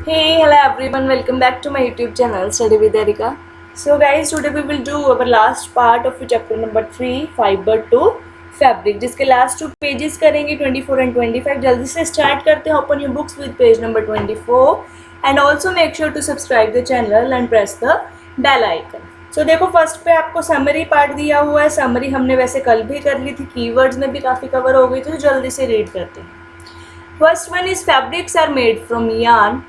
Hey, hello everyone, welcome back to my YouTube channel Study with Erika. So guys, today we will do our last part of chapter number 3 fiber to fabric, जिसके last 2 pages करेंगे 24 and 25. जल्दी से start करते हैं. Open your books with page number 24 and also make sure to subscribe the channel and press the bell icon. So देखो first पे आपको summary part दिया हुआ है. समरी हमने वैसे कल भी कर ली थी, कीवर्ड्स में भी काफ़ी कवर हो गई थी, तो जल्दी से रीड करते हैं. First one is fabrics are made from yarn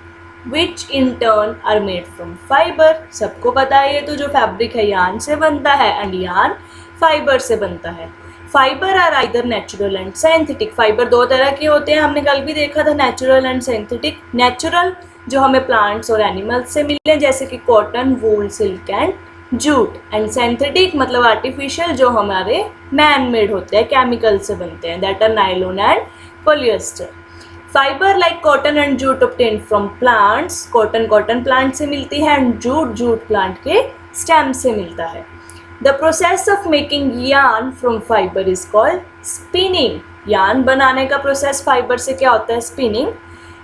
which in turn are made from fibre. सबको पता है ये तो जो फैब्रिक है यार्न से बनता है एंड यार्न फाइबर से बनता है. Fibres are either natural and synthetic. Fibre दो तरह के होते हैं, हमने कल भी देखा था, नेचुरल एंड सिंथेटिक. नेचुरल जो हमें प्लांट्स और एनिमल्स से मिलते हैं जैसे कि cotton, wool, silk and jute. And synthetic मतलब आर्टिफिशियल जो हमारे मैन मेड होते हैं, केमिकल से बनते हैं, that are nylon and polyester. Fibre like cotton and jute obtained from plants. Cotton plant से मिलती है एंड जूट प्लांट के स्टेम से मिलता है. The process of making yarn from fibre is called spinning. यार्न बनाने का प्रोसेस फाइबर से क्या होता है? Spinning.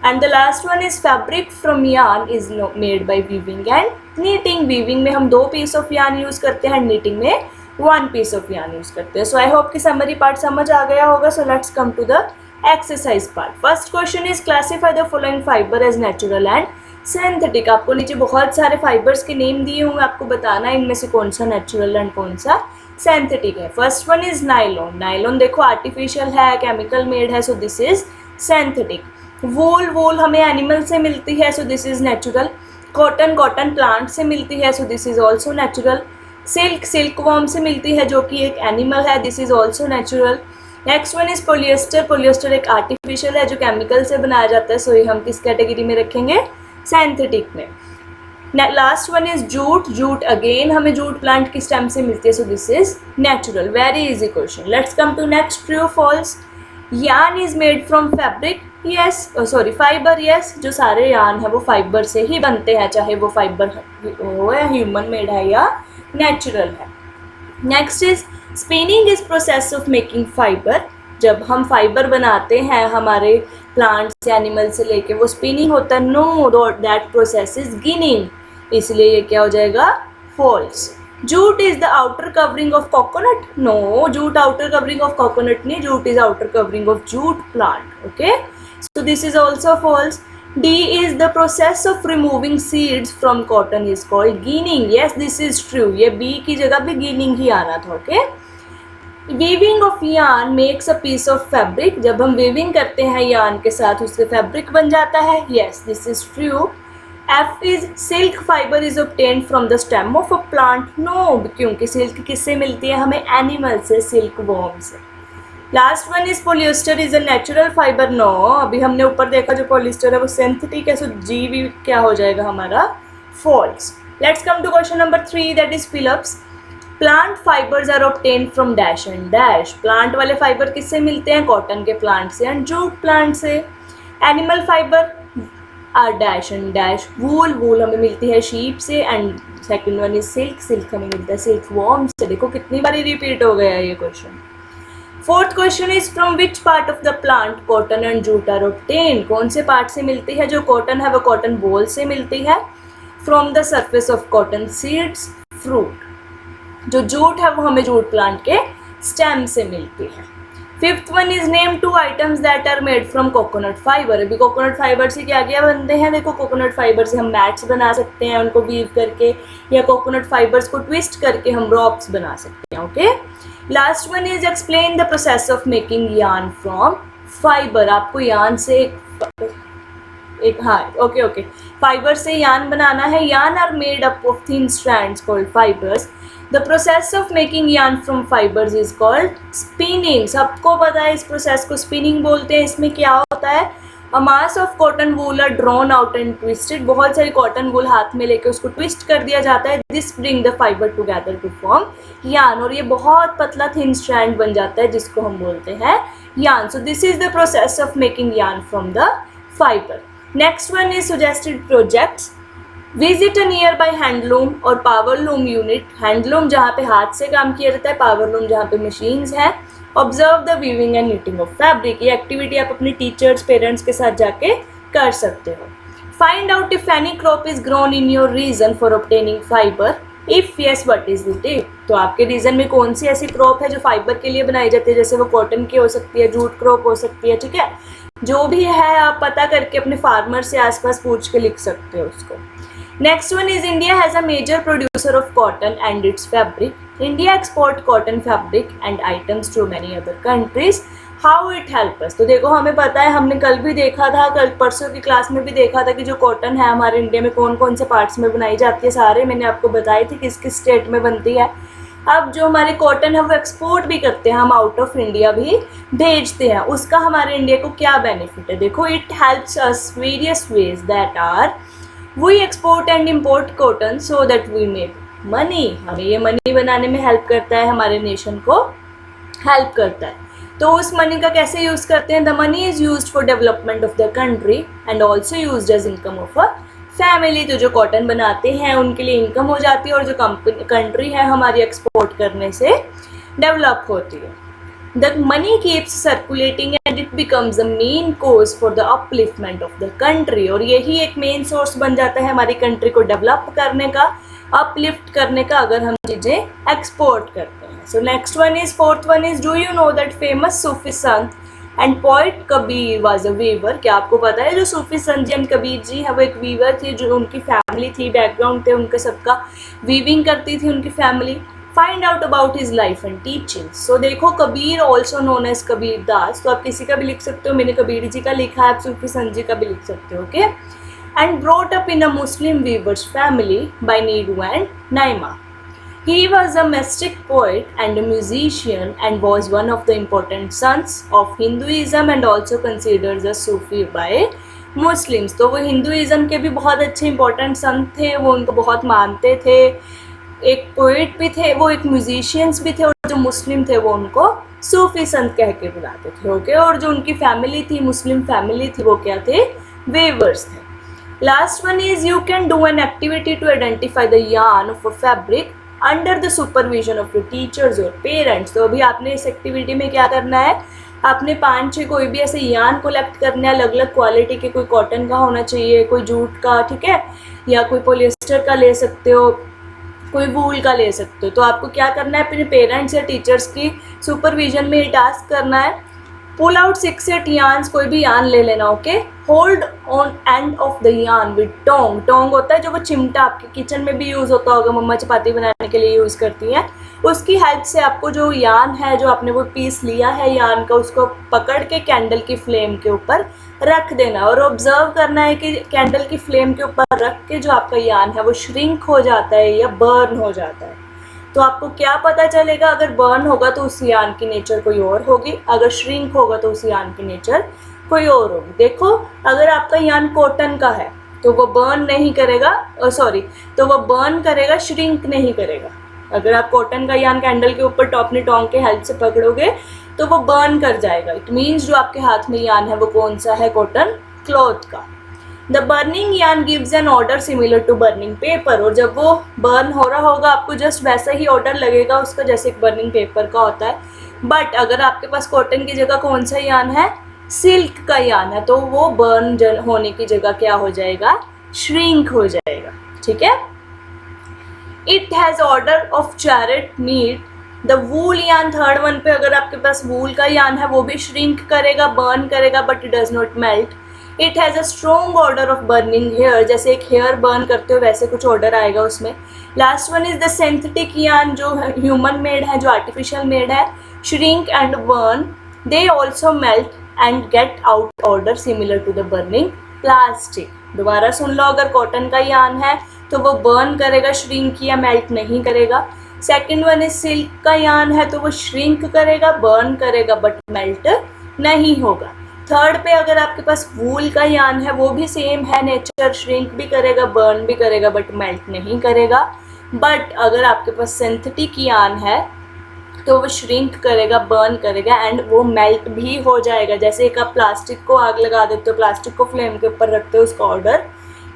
And the last one is fabric from yarn is made by weaving and knitting. Weaving में हम 2 पीस ऑफ यार्न यूज करते हैं, नीटिंग में 1 पीस ऑफ यार्न यूज करते हैं. सो आई होप कि समरी पार्ट समझ आ गया होगा. So let's come to the exercise part. First question is classify the following fibre as natural and synthetic. आपको नीचे बहुत सारे फाइबर्स के नेम दिए होंगे, आपको बताना है इनमें से कौन सा नेचुरल एंड कौन सा सिंथेटिक है. First one is nylon. Nylon देखो आर्टिफिशियल है, केमिकल मेड है, सो दिस इज सिंथेटिक. वूल हमें एनिमल से मिलती है, so this is natural. Cotton plant से मिलती है, so this is also natural. Silk worm से मिलती है जो कि एक एनिमल है, this is also natural. Next one is polyester. Polyester एक आर्टिफिशियल है जो केमिकल से बनाया जाता है, सो ये हम किस कैटेगरी में रखेंगे? सिंथेटिक में. Last one is jute again हमें जूट प्लांट की स्टेम से मिलती है, so this is natural. Very easy question. Let's come to next. True false. Yarn is made from fabric. Yes, sorry fibre. Yes, जो सारे yarn है वो fibre से ही बनते हैं, चाहे वो फाइबर हो या ह्यूमन मेड है या नेचुरल है. Next is spinning is process of making fibre. जब हम फाइबर बनाते हैं हमारे प्लांट्स एनिमल से लेके, वो स्पिनिंग होता है. No, that process is ginning, इसलिए ये क्या हो जाएगा? False. Jute is the outer covering of coconut. No, jute outer covering of coconut नहीं, jute is outer covering of jute plant. Okay, so this is also false. D is the process of removing seeds from cotton is called ginning. Yes, this is true. ये B की जगह पे ginning ही आना था. Okay. Weaving of yarn makes a piece of fabric. जब हम weaving करते हैं yarn के साथ उससे fabric बन जाता है. Yes, this is true. F is silk fiber is obtained from the stem of a plant. No, क्योंकि silk किससे मिलती है हमें? animal से, silk worm से. Last one is polyester is a natural fibre. No, अभी हमने ऊपर देखा जो पोलिएस्टर है वो सिंथेटिक है, सो जी भी क्या हो जाएगा हमारा? False. Let's come to question number 3 that is fill ups. Plant fibres are obtained from dash and dash. Plant वाले फाइबर किससे मिलते हैं? कॉटन के प्लांट से एंड जूट प्लांट से. Animal fibre are dash and dash. Wool हमें मिलती है शीप से and second one is silk हमें मिलता है सिल्क वॉर्म से. देखो कितनी बारी रिपीट हो गया ये question. Fourth question is from which part of the plant cotton and jute are obtained. कौन से पार्ट से मिलती है? जो कॉटन है वो कॉटन बॉल से मिलती है. From the surface of cotton seeds fruit. जो जूट है वो हमें जूट प्लांट के स्टेम से मिलती है. Fifth one is name 2 items that are made from coconut fibre. अभी कोकोनट फाइबर से क्या क्या बनते हैं? देखो कोकोनट फाइबर से हम मैट्स बना सकते हैं उनको वीव करके, या कोकोनट फाइबर्स को ट्विस्ट करके हम रॉक्स बना सकते हैं. Okay. Last one is explain the process of making yarn from fibre. आपको यार्न से ओके फाइबर से यार्न बनाना है. Yarn are made up of thin strands called fibres. The process of making yarn from fibres is called spinning. सबको पता है इस process को स्पिनिंग बोलते हैं. इसमें क्या होता है? A mass of cotton wool are drawn out and twisted. बहुत सारी कॉटन वूल हाथ में लेके उसको ट्विस्ट कर दिया जाता है. This bring the fibre together to form yarn. और ये बहुत पतला थिन स्ट्रैंड बन जाता है जिसको हम बोलते हैं yarn. So this is the process of making yarn from the fibre. Next one is suggested projects. Visit a near by handloom और पावर लूम यूनिट. हैंडलूम जहाँ पे हाथ से काम किया जाता है, पावर लूम जहाँ पे मशीन्स हैं. Observe the weaving and knitting of fabric. ये एक्टिविटी आप अपने टीचर्स पेरेंट्स के साथ जाके कर सकते हो. Find out if any crop is grown in your region for obtaining fibre, if yes what is it. तो आपके रीजन में कौन सी ऐसी क्रॉप है जो फाइबर के लिए बनाई जाती है, जैसे वो कॉटन की हो सकती है, जूट क्रॉप हो सकती है, ठीक है। जो भी है आप पता करके अपने फार्मर से आसपास पूछ के लिख सकते हो उसको। Next one is India has a major producer of cotton and its fabric. India export cotton fabric and items to many other countries, how it help us. तो देखो हमें पता है, हमने कल भी देखा था, कल परसों की क्लास में भी देखा था कि जो कॉटन है हमारे इंडिया में कौन कौन से पार्ट्स में बनाई जाती है, सारे मैंने आपको बताए थे किस किस स्टेट में बनती है। अब जो हमारे कॉटन है वो एक्सपोर्ट भी करते हैं, हम आउट ऑफ इंडिया भी भेजते हैं, उसका हमारे इंडिया को क्या बेनिफिट है। देखो it helps us various ways that are we export and import cotton so that we make money. हमें ये मनी बनाने में हेल्प करता है, हमारे नेशन को हेल्प करता है। तो उस मनी का कैसे यूज़ करते हैं, the money is used for development of the country and also used as income of a family. तो जो कॉटन बनाते हैं उनके लिए इनकम हो जाती है, और जो कंट्री है हमारी एक्सपोर्ट करने से डेवलप होती है। The money keeps circulating and it becomes the main cause for the upliftment of the country, और यही एक मेन सोर्स बन जाता है हमारी कंट्री को डेवलप करने का, अपलिफ्ट करने का, अगर हम चीज़ें एक्सपोर्ट करते हैं। So next one is, fourth one is, do you know that famous Sufi संत and poet Kabir was a weaver. क्या आपको पता है जो सूफी संत जी एंड कबीर जी है वो एक वीवर थी, जो उनकी फैमिली थी, बैकग्राउंड थे उनका सबका, वीविंग करती थी उनकी family. Find out about his life and teaching. So देखो Kabir also known as Kabir Das, तो आप किसी का भी लिख सकते हो, मैंने कबीर जी का लिखा है, आप सूफी संत जी का भी लिख सकते हो, okay. And brought up in a Muslim weavers family by Neeru and Naima. He was a mystic poet and a musician and was one of the important sons of Hinduism and also considered a Sufi by Muslims। तो वो Hinduism के भी बहुत अच्छे important संत थे, वो उनको बहुत मानते थे, एक पोइट भी थे, वो एक म्यूजिशियंस भी थे, और जो मुस्लिम थे वो उनको सूफी संत कह के बुलाते थे, ओके। और जो उनकी फैमिली थी, मुस्लिम फैमिली थी, वो क्या थे, वेवर्स थे। Last one is, you can do an activity to identify the yarn of a fabric under the supervision of your teachers और पेरेंट्स। तो अभी आपने इस एक्टिविटी में क्या करना है, आपने 5-6 कोई भी ऐसे यार्न कलेक्ट करने हैं, अलग अलग क्वालिटी के, कोई कॉटन का होना चाहिए, कोई जूट का, ठीक है, या कोई पॉलिएस्टर का ले सकते हो, कोई वूल का ले सकते हो। तो आपको क्या करना है, अपने पेरेंट्स या टीचर्स की सुपरविजन में ये टास्क करना है। पुल आउट 6-8 यार्न्स, कोई भी यार्न ले लेना, okay. Hold on end of the yarn with tong. Tong होता है जो वो चिमटा आपके किचन में भी यूज़ होता होगा, मम्मा चपाती बनाने के लिए यूज़ करती हैं, उसकी हेल्प से आपको जो यार्न है, जो आपने वो पीस लिया है यार्न का, उसको पकड़ के कैंडल की फ्लेम के ऊपर रख देना, और ऑब्जर्व करना है कि कैंडल की फ्लेम के ऊपर रख के जो आपका यार्न है वो श्रिंक हो जाता है या बर्न हो जाता है। तो आपको क्या पता चलेगा, अगर बर्न होगा तो उस यार्न की नेचर कोई और होगी, अगर श्रिंक होगा तो उस यार्न की नेचर कोई और होगी। देखो अगर आपका यार्न कॉटन का है तो वो बर्न नहीं करेगा, तो वो बर्न करेगा, श्रिंक नहीं करेगा। अगर आप कॉटन का यार्न कैंडल के ऊपर अपनी टोंग के हेल्प से पकड़ोगे तो वो बर्न कर जाएगा। इट मीन्स जो आपके हाथ में यार्न है वो कौन सा है, कॉटन क्लॉथ का। The burning yarn gives an odour similar to burning paper, और जब वो बर्न हो रहा होगा आपको जस्ट वैसा ही ऑर्डर लगेगा उसका जैसे एक बर्निंग पेपर का होता है। बट अगर आपके पास कॉटन की जगह कौन सा यार्न है, सिल्क का यार्न है, तो वो बर्न होने की जगह क्या हो जाएगा, श्रिंक हो जाएगा, ठीक है। It has order of chariot need. The wool yarn, third one पे अगर आपके पास वूल का यार्न है वो भी श्रिंक करेगा, बर्न करेगा, but it does not melt. It has a strong odour of burning hair, जैसे एक हेयर बर्न करते हो वैसे कुछ ऑर्डर आएगा उसमें। Last one is the synthetic yarn, जो ह्यूमन मेड है, जो आर्टिफिशियल मेड है, shrink and burn, they also melt and get out odour similar to the burning plastic. दोबारा सुन लो, अगर कॉटन का यार्न है तो वो बर्न करेगा, श्रिंक या मेल्ट नहीं करेगा। सेकेंड वन इज सिल्क का यार्न है तो वो श्रिंक करेगा, बर्न करेगा, बट मेल्ट नहीं होगा। थर्ड पे अगर आपके पास वूल का यार्न है वो भी सेम है नेचर, श्रिंक भी करेगा, बर्न भी करेगा, बट मेल्ट नहीं करेगा। बट अगर आपके पास सिंथेटिक यार्न है तो वो श्रिंक करेगा, बर्न करेगा एंड वो मेल्ट भी हो जाएगा। जैसे एक आप प्लास्टिक को आग लगा देते हो, प्लास्टिक को फ्लेम के ऊपर रखते हो, उसका ऑर्डर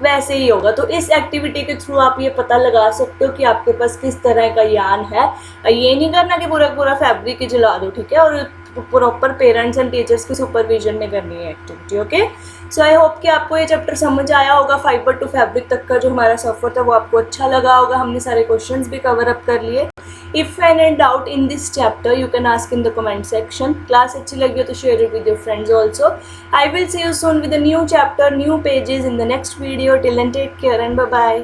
वैसे ही होगा। तो इस एक्टिविटी के थ्रू आप ये पता लगा सकते हो कि आपके पास किस तरह का यार्न है। ये नहीं करना कि पूरा पूरा फैब्रिक ही जला दो, ठीक है, और प्रॉपर पेरेंट्स एंड टीचर्स के सुपरविजन में करनी है activity. Okay, so I hope कि आपको ये चैप्टर समझ आया होगा। फाइबर टू फैब्रिक तक का जो हमारा सफ़र था वो आपको अच्छा लगा होगा। हमने सारे क्वेश्चंस भी कवर अप कर लिए। If any doubt in this chapter you can ask in the comment section. Class अच्छी लगी हो तो share it with your friends also. I will see you soon with a new chapter, new pages in the next video. Till then take care and bye bye.